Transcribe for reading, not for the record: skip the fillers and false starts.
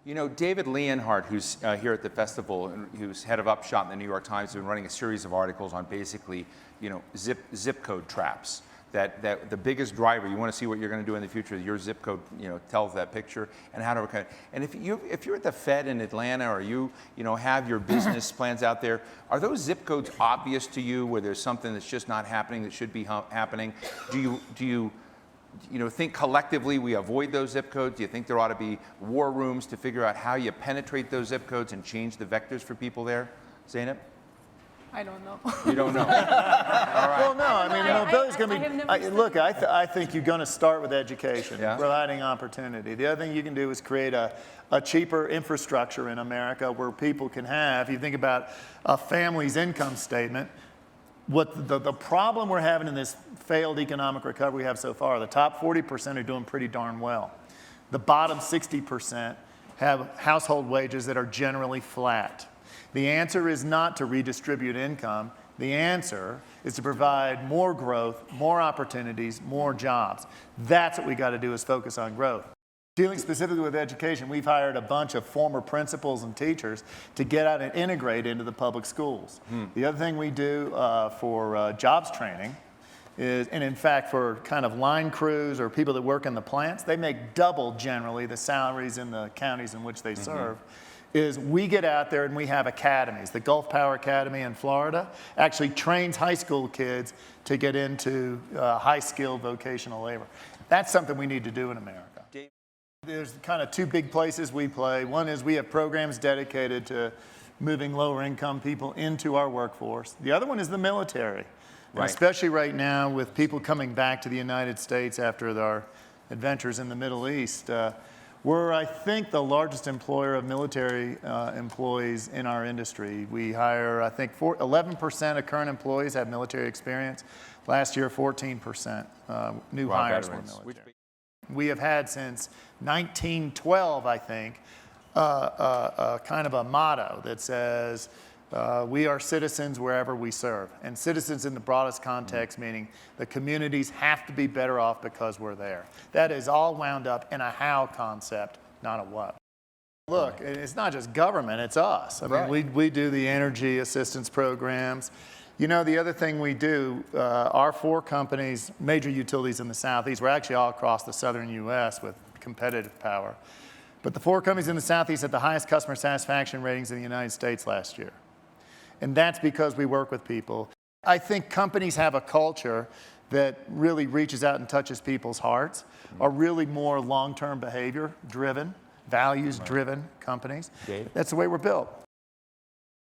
You know, David Leonhardt, who's here at the festival, and who's head of Upshot in the New York Times, has been running a series of articles on basically, you know, zip code traps. That the biggest driver, you want to see what you're going to do in the future, your zip code, you know, tells that picture, and how to kind of, and if you're at the Fed in Atlanta, or you know, have your business plans out there, are those zip codes obvious to you, where there's something that's just not happening that should be happening? Do you know, think collectively we avoid those zip codes? Do you think there ought to be war rooms to figure out how you penetrate those zip codes and change the vectors for people there? Zeynep? I don't know. You don't know. All right. Well, no, I mean, mobility is going to be, look, I think you're going to start with education, Yeah. providing opportunity. The other thing you can do is create a cheaper infrastructure in America where people can have, you think about a family's income statement, what the problem we're having in this failed economic recovery we have so far, the top 40% are doing pretty darn well. The bottom 60% have household wages that are generally flat. The answer is not to redistribute income. The answer is to provide more growth, more opportunities, more jobs. That's what we got to do, is focus on growth. Dealing specifically with education, we've hired a bunch of former principals and teachers to get out and integrate into the public schools. The other thing we do for jobs training is, and in fact for kind of line crews or people that work in the plants, they make double generally the salaries in the counties in which they serve, is we get out there and we have academies. The Gulf Power Academy in Florida actually trains high school kids to get into high-skilled vocational labor. That's something we need to do in America. There's kind of two big places we play. One is we have programs dedicated to moving lower income people into our workforce. The other one is the military. Right. And especially right now with people coming back to the United States after our adventures in the Middle East. We're, I think, the largest employer of military employees in our industry. We hire, I think, 11% of current employees have military experience. Last year, 14% new hires were military. We have had since 1912, I think, kind of a motto that says, we are citizens wherever we serve. And citizens in the broadest context, meaning the communities have to be better off because we're there. That is all wound up in a how concept, not a what. Look, it's not just government, it's us. I mean, we do the energy assistance programs. You know, the other thing we do, our 4 companies, major utilities in the Southeast, we're actually all across the southern U.S. with competitive power. But the 4 companies in the Southeast had the highest customer satisfaction ratings in the United States last year. And that's because we work with people. I think companies have a culture that really reaches out and touches people's hearts, are really more long-term behavior driven, values driven companies. Dave? That's the way we're built.